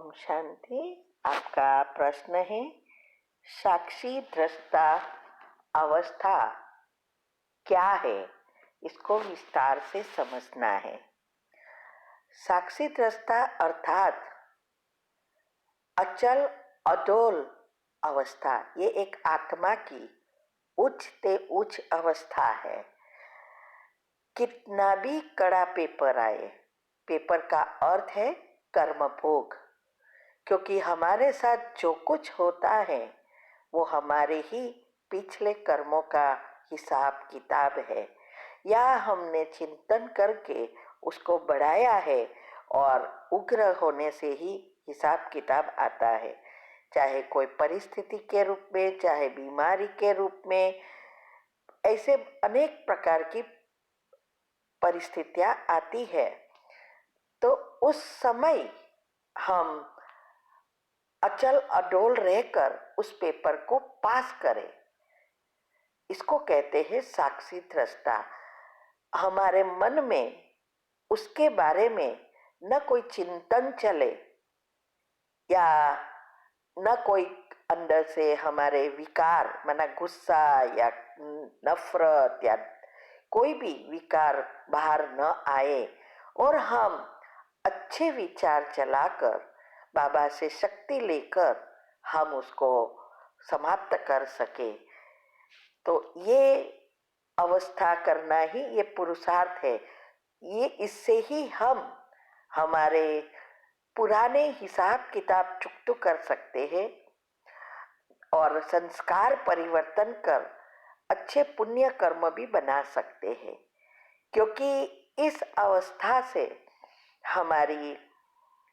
ओम शांति। आपका प्रश्न है, साक्षी दृष्टा अवस्था क्या है, इसको विस्तार से समझना है। साक्षी दृष्टा अर्थात अचल अडोल अवस्था, ये एक आत्मा की उच्च से उच्च अवस्था है। कितना भी कड़ा पेपर आए, पेपर का अर्थ है कर्म भोग, क्योंकि हमारे साथ जो कुछ होता है वो हमारे ही पिछले कर्मों का हिसाब किताब है, या हमने चिंतन करके उसको बढ़ाया है और उग्र होने से ही हिसाब किताब आता है। चाहे कोई परिस्थिति के रूप में, चाहे बीमारी के रूप में, ऐसे अनेक प्रकार की परिस्थितियां आती है। तो उस समय हम अचल अडोल रहकर उस पेपर को पास करें, इसको कहते हैं साक्षी दृष्टा। हमारे मन में उसके बारे में न कोई चिंतन चले, या न कोई अंदर से हमारे विकार, माना गुस्सा या नफरत या कोई भी विकार बाहर न आए, और हम अच्छे विचार चलाकर बाबा से शक्ति लेकर हम उसको समाप्त कर सके। तो ये अवस्था करना ही ये पुरुषार्थ है। ये इससे ही हम हमारे पुराने हिसाब किताब चुकता कर सकते हैं और संस्कार परिवर्तन कर अच्छे पुण्य कर्म भी बना सकते हैं, क्योंकि इस अवस्था से हमारी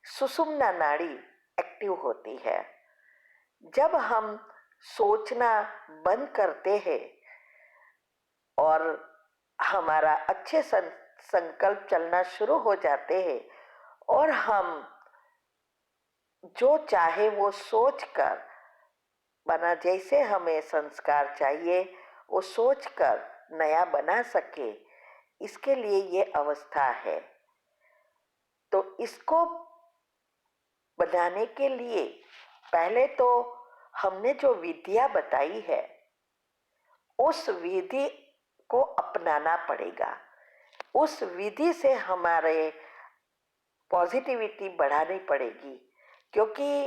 सुषुम्ना नाड़ी एक्टिव होती है। जब हम सोचना बंद करते हैं और हमारा अच्छे संकल्प चलना शुरू हो जाते हैं और हम जो चाहे वो सोचकर बना, जैसे हमें संस्कार चाहिए वो सोचकर नया बना सके, इसके लिए ये अवस्था है। तो इसको बनाने के लिए पहले तो हमने जो विधियां बताई है उस विधि को अपनाना पड़ेगा। उस विधि से हमारे पॉजिटिविटी बढ़ानी पड़ेगी, क्योंकि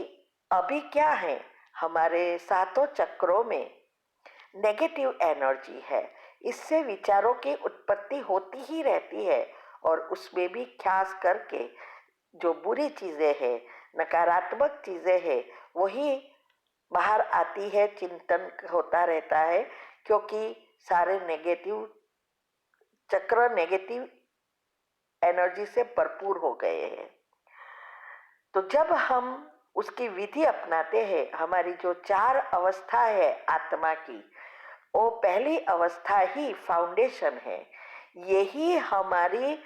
अभी क्या है, हमारे सातों चक्रों में नेगेटिव एनर्जी है। इससे विचारों की उत्पत्ति होती ही रहती है और उसमें भी ख्यास करके जो बुरी चीज़ें हैं, नकारात्मक चीज़ें हैं, वही बाहर आती है, चिंतन होता रहता है, क्योंकि सारे नेगेटिव चक्र नेगेटिव एनर्जी से भरपूर हो गए हैं। तो जब हम उसकी विधि अपनाते हैं, हमारी जो 4 अवस्था है आत्मा की, वो पहली अवस्था ही फाउंडेशन है। यही हमारी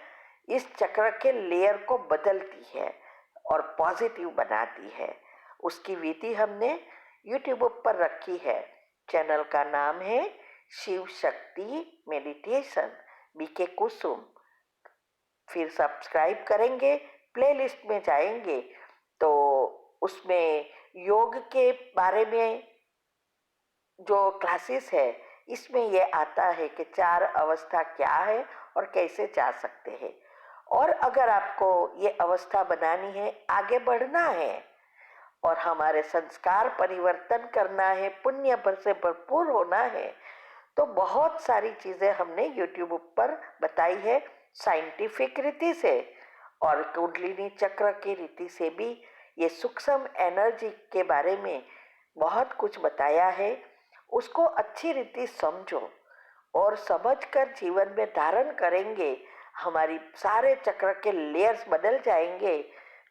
इस चक्र के लेयर को बदलती है और पॉजिटिव बनाती है। उसकी विधि हमने यूट्यूब पर रखी है। चैनल का नाम है शिव शक्ति मेडिटेशन बीके कुसुम। फिर सब्सक्राइब करेंगे, प्लेलिस्ट में जाएंगे तो उसमें योग के बारे में जो क्लासेस है, इसमें ये आता है कि 4 अवस्था क्या है और कैसे जा सकते हैं। और अगर आपको ये अवस्था बनानी है, आगे बढ़ना है और हमारे संस्कार परिवर्तन करना है, पुण्य भर से भरपूर होना है, तो बहुत सारी चीज़ें हमने यूट्यूब पर बताई है साइंटिफिक रीति से, और कुंडलिनी चक्र की रीति से भी ये सूक्ष्म एनर्जी के बारे में बहुत कुछ बताया है। उसको अच्छी रीति समझो और समझकर जीवन में धारण करेंगे, हमारी सारे चक्र के लेयर्स बदल जाएंगे।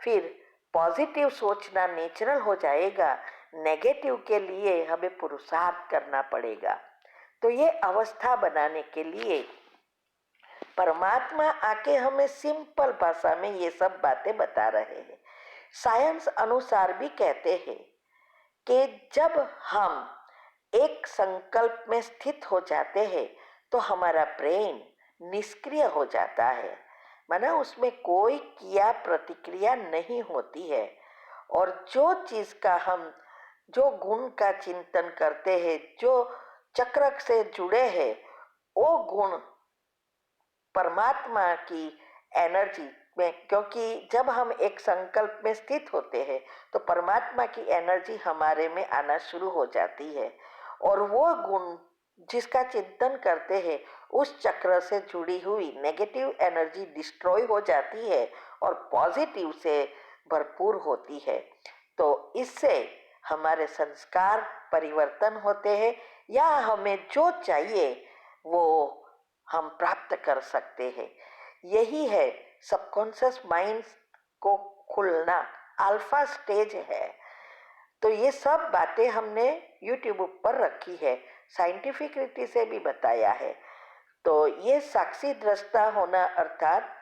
फिर पॉजिटिव सोचना नेचुरल हो जाएगा, नेगेटिव के लिए हमें पुरुषार्थ करना पड़ेगा। तो ये अवस्था बनाने के लिए परमात्मा आके हमें सिंपल भाषा में ये सब बातें बता रहे हैं। साइंस अनुसार भी कहते हैं कि जब हम एक संकल्प में स्थित हो जाते हैं तो हमारा ब्रेन निष्क्रिय हो जाता है, माना उसमें कोई क्रिया प्रतिक्रिया नहीं होती है और जो चीज का हम जो गुण का चिंतन करते हैं, जो चक्र से जुड़े हैं, वो गुण परमात्मा की एनर्जी में, क्योंकि जब हम एक संकल्प में स्थित होते हैं तो परमात्मा की एनर्जी हमारे में आना शुरू हो जाती है और वो गुण जिसका चिंतन करते हैं उस चक्र से जुड़ी हुई नेगेटिव एनर्जी डिस्ट्रॉय हो जाती है और पॉजिटिव से भरपूर होती है। तो इससे हमारे संस्कार परिवर्तन होते हैं या हमें जो चाहिए वो हम प्राप्त कर सकते हैं। यही है सबकॉन्शियस माइंड को खुलना, अल्फा स्टेज है। तो ये सब बातें हमने यूट्यूब पर रखी है, साइंटिफिक रीति से भी बताया है। तो ये साक्षी दृष्टा होना अर्थात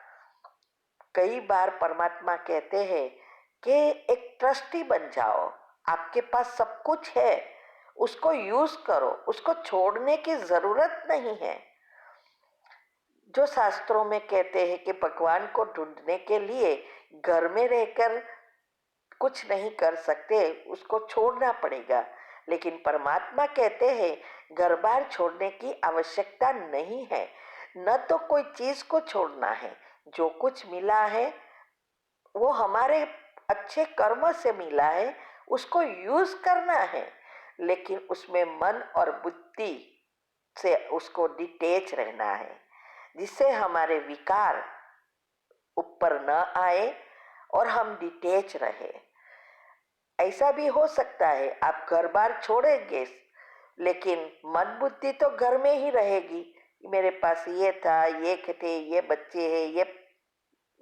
कई बार परमात्मा कहते हैं कि एक ट्रस्टी बन जाओ, आपके पास सब कुछ है, उसको यूज करो, उसको छोड़ने की जरूरत नहीं है। जो शास्त्रों में कहते हैं कि भगवान को ढूंढने के लिए घर में रहकर कुछ नहीं कर सकते, उसको छोड़ना पड़ेगा, लेकिन परमात्मा कहते हैं घर बार छोड़ने की आवश्यकता नहीं है। न तो कोई चीज को छोड़ना है, जो कुछ मिला है वो हमारे अच्छे कर्म से मिला है, उसको यूज करना है, लेकिन उसमें मन और बुद्धि से उसको डिटेच रहना है, जिससे हमारे विकार ऊपर न आए और हम डिटेच रहे। ऐसा भी हो सकता है आप घर बार छोड़ेंगे लेकिन मन बुद्धि तो घर में ही रहेगी। मेरे पास ये था, ये थे, ये बच्चे हैं, ये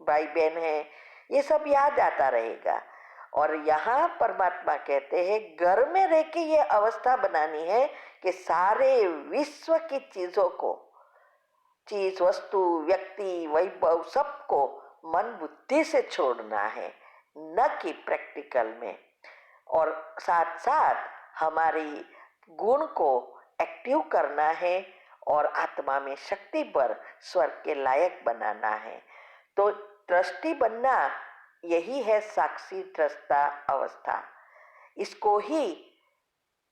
भाई बहन है, ये सब याद आता रहेगा। और यहाँ परमात्मा कहते हैं घर में रह के ये अवस्था बनानी है कि सारे विश्व की चीजों को, चीज वस्तु व्यक्ति वैभव सबको मन बुद्धि से छोड़ना है, न कि प्रैक्टिकल में। और साथ साथ हमारी गुण को एक्टिव करना है और आत्मा में शक्ति पर स्वर्ग के लायक बनाना है। तो दृष्टि बनना यही है साक्षी दृष्टा अवस्था। इसको ही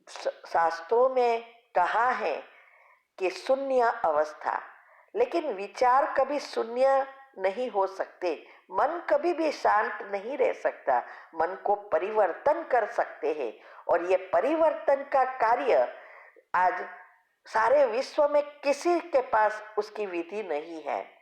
शास्त्रों में कहा है कि शून्य अवस्था, लेकिन विचार कभी शून्य नहीं हो सकते, मन कभी भी शांत नहीं रह सकता, मन को परिवर्तन कर सकते हैं। और ये परिवर्तन का कार्य आज सारे विश्व में किसी के पास उसकी विधि नहीं है।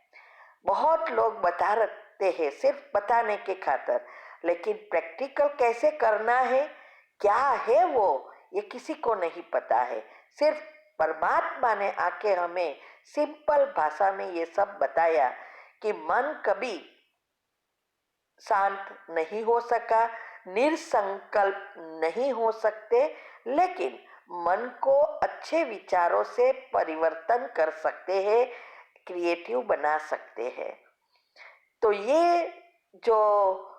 बहुत लोग बता रखते हैं सिर्फ बताने के खातिर, लेकिन प्रैक्टिकल कैसे करना है, क्या है वो, ये किसी को नहीं पता है। सिर्फ परमात्मा ने आके हमें सिंपल भाषा में ये सब बताया कि मन कभी शांत नहीं हो सका, निरसंकल्प नहीं हो सकते, लेकिन मन को अच्छे विचारों से परिवर्तन कर सकते हैं, क्रिएटिव बना सकते हैं। तो ये जो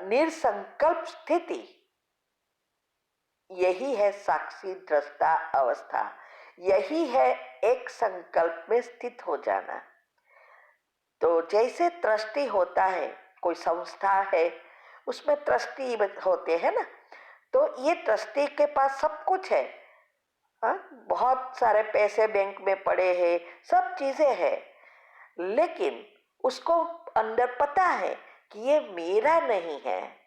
निरसंकल्प स्थिति, यही है साक्षी दृष्टा अवस्था, यही है एक संकल्प में स्थित हो जाना। तो जैसे ट्रस्टी होता है, कोई संस्था है उसमें ट्रस्टी होते हैं ना, तो ये ट्रस्टी के पास सब कुछ है, हाँ, बहुत सारे पैसे बैंक में पड़े हैं, सब चीजें हैं, लेकिन उसको अंदर पता है कि ये मेरा नहीं है,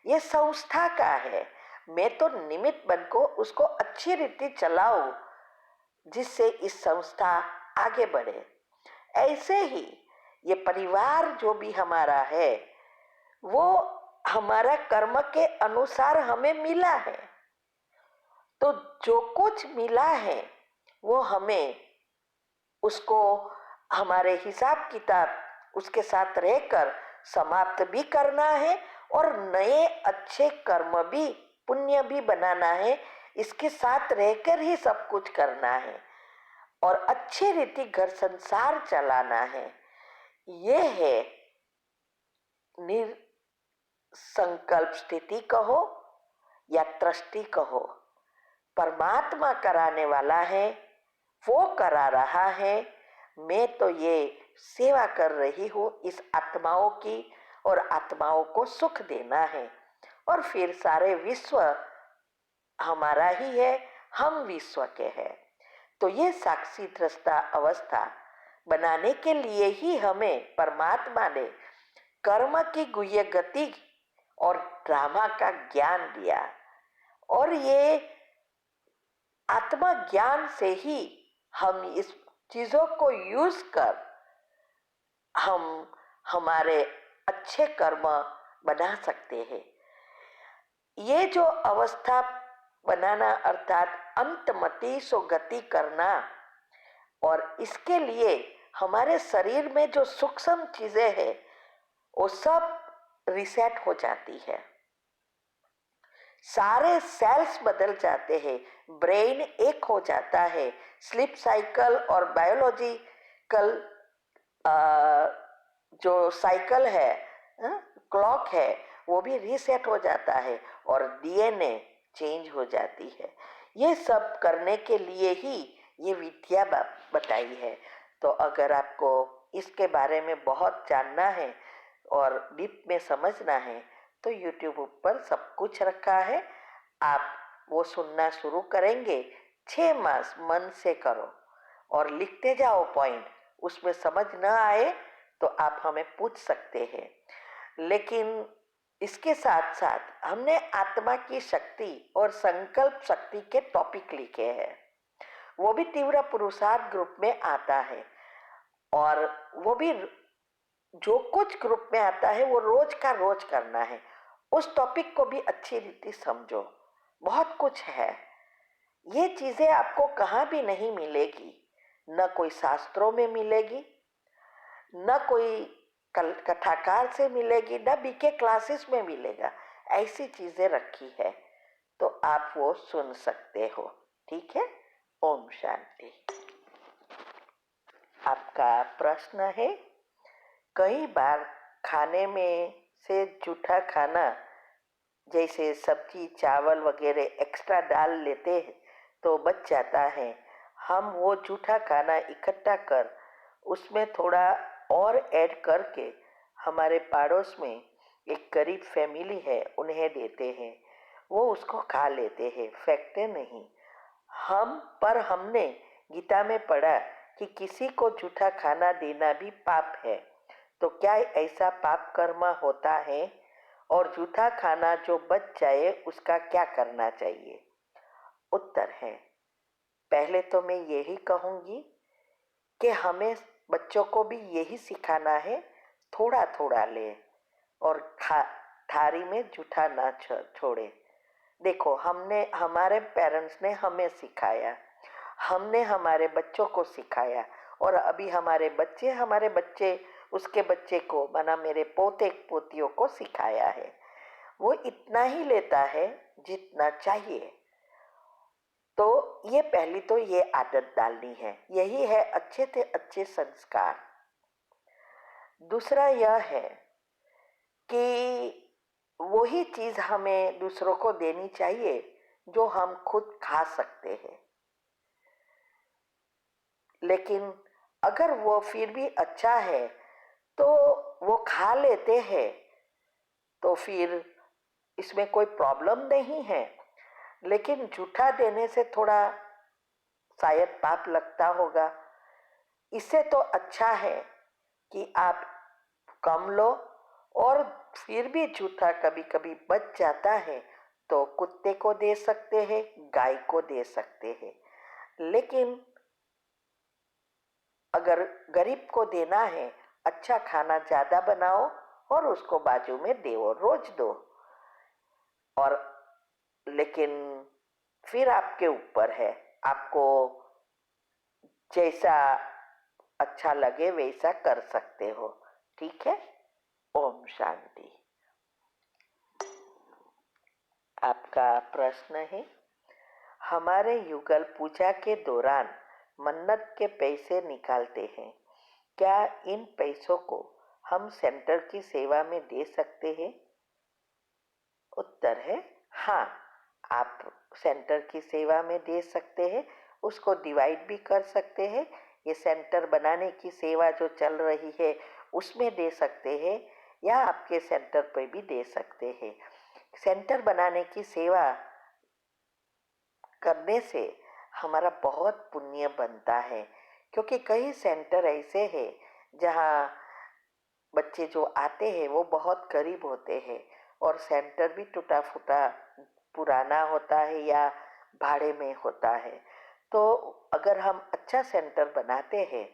ये संस्था का है, मैं तो निमित्त बनकर उसको अच्छी रीति चलाऊं जिससे इस संस्था आगे बढ़े। ऐसे ही ये परिवार जो भी हमारा है वो हमारा कर्म के अनुसार हमें मिला है। तो जो कुछ मिला है वो हमें उसको हमारे हिसाब किताब उसके साथ रहकर समाप्त भी करना है और नए अच्छे कर्म भी, पुण्य भी बनाना है, इसके साथ रहकर ही सब कुछ करना है और अच्छी रीति घर संसार चलाना है। ये है निरसंकल्प स्थिति कहो या दृष्टि कहो, परमात्मा कराने वाला है, वो करा रहा है, मैं तो ये सेवा कर रही हूँ इस आत्माओं की, और आत्माओं को सुख देना है। और फिर सारे विश्व हमारा ही है, हम विश्व के हैं। तो ये साक्षी दृष्टा अवस्था बनाने के लिए ही हमें परमात्मा ने कर्म की गुह्य गति और ड्रामा का ज्ञान दिया। और ये आत्मा ज्ञान से ही हम इस चीजों को यूज कर हम हमारे अच्छे कर्म बना सकते हैं। ये जो अवस्था बनाना अर्थात अंतमति सो गति करना, और इसके लिए हमारे शरीर में जो सूक्ष्म चीजें हैं वो सब रिसेट हो जाती है, सारे सेल्स बदल जाते हैं, ब्रेन एक हो जाता है, स्लीप साइकिल और बायोलॉजिकल जो साइकिल है, क्लॉक है, वो भी रीसेट हो जाता है और डीएनए चेंज हो जाती है। ये सब करने के लिए ही ये विद्या बताई है। तो अगर आपको इसके बारे में बहुत जानना है और डीप में समझना है तो यूट्यूब पर सब कुछ रखा है, आप वो सुनना शुरू करेंगे। 6 मास मन से करो और लिखते जाओ पॉइंट। उसमें समझ न आए तो आप हमें पूछ सकते हैं। लेकिन इसके साथ साथ हमने आत्मा की शक्ति और संकल्प शक्ति के टॉपिक लिखे हैं, वो भी तीव्र पुरुषार्थ ग्रुप में आता है। और वो भी जो कुछ ग्रुप में आता है वो रोज का रोज करना है। उस टॉपिक को भी अच्छी रीति समझो, बहुत कुछ है। ये चीजें आपको कहाँ भी नहीं मिलेगी, न कोई शास्त्रों में मिलेगी, न कोई कथाकार से मिलेगी, न बीके क्लासेस में मिलेगा। ऐसी चीजें रखी है तो आप वो सुन सकते हो। ठीक है, ओम शांति। आपका प्रश्न है, कई बार खाने में से जूठा खाना जैसे सब्जी चावल वगैरह एक्स्ट्रा डाल लेते हैं तो बच जाता है। हम वो जूठा खाना इकट्ठा कर उसमें थोड़ा और ऐड करके हमारे पड़ोस में एक गरीब फैमिली है उन्हें देते हैं, वो उसको खा लेते हैं, फेंकते नहीं। हमने गीता में पढ़ा कि किसी को जूठा खाना देना भी पाप है। तो क्या ऐसा पाप कर्म होता है? और जूठा खाना जो बच जाए उसका क्या करना चाहिए? उत्तर है, पहले तो मैं यही कहूँगी कि हमें बच्चों को भी यही सिखाना है, थोड़ा थोड़ा ले और थारी में जूठा ना छोड़े। देखो, हमारे पेरेंट्स ने हमें सिखाया, हमने हमारे बच्चों को सिखाया, और अभी हमारे बच्चे उसके बच्चे को माना मेरे पोते पोतियों को सिखाया है। वो इतना ही लेता है जितना चाहिए। तो ये पहली तो ये आदत डालनी है, यही है अच्छे से अच्छे संस्कार। दूसरा यह है कि वही चीज हमें दूसरों को देनी चाहिए जो हम खुद खा सकते हैं। लेकिन अगर वो फिर भी अच्छा है तो वो खा लेते हैं तो फिर इसमें कोई प्रॉब्लम नहीं है। लेकिन जूठा देने से थोड़ा शायद पाप लगता होगा। इससे तो अच्छा है कि आप कम लो, और फिर भी जूठा कभी कभी बच जाता है तो कुत्ते को दे सकते हैं, गाय को दे सकते हैं। लेकिन अगर गरीब को देना है, अच्छा खाना ज्यादा बनाओ और उसको बाजू में दो, रोज दो। और लेकिन फिर आपके ऊपर है, आपको जैसा अच्छा लगे वैसा कर सकते हो। ठीक है, ओम शांति। आपका प्रश्न है, हमारे युगल पूजा के दौरान मन्नत के पैसे निकालते हैं, क्या इन पैसों को हम सेंटर की सेवा में दे सकते हैं? उत्तर है हाँ, आप सेंटर की सेवा में दे सकते हैं, उसको डिवाइड भी कर सकते हैं। ये सेंटर बनाने की सेवा जो चल रही है उसमें दे सकते हैं, या आपके सेंटर पर भी दे सकते हैं। सेंटर बनाने की सेवा करने से हमारा बहुत पुण्य बनता है, क्योंकि कई सेंटर ऐसे हैं जहाँ बच्चे जो आते हैं वो बहुत गरीब होते हैं और सेंटर भी टूटा फूटा पुराना होता है या भाड़े में होता है। तो अगर हम अच्छा सेंटर बनाते हैं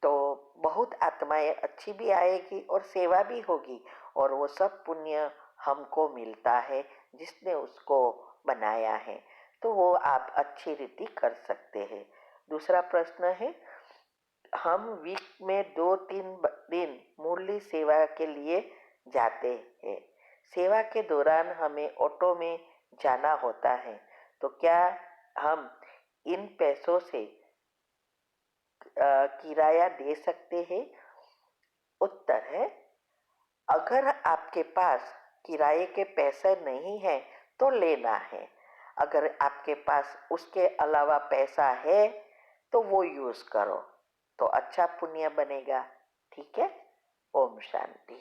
तो बहुत आत्माएं अच्छी भी आएगी और सेवा भी होगी, और वो सब पुण्य हमको मिलता है जिसने उसको बनाया है। तो वो आप अच्छी रीति कर सकते हैं। दूसरा प्रश्न है, हम वीक में 2-3 दिन मुरली सेवा के लिए जाते हैं। सेवा के दौरान हमें ऑटो में जाना होता है, तो क्या हम इन पैसों से किराया दे सकते हैं? उत्तर है, अगर आपके पास किराए के पैसे नहीं है तो लेना है। अगर आपके पास उसके अलावा पैसा है तो वो यूज करो, तो अच्छा पुण्य बनेगा। ठीक है। ओम शांति।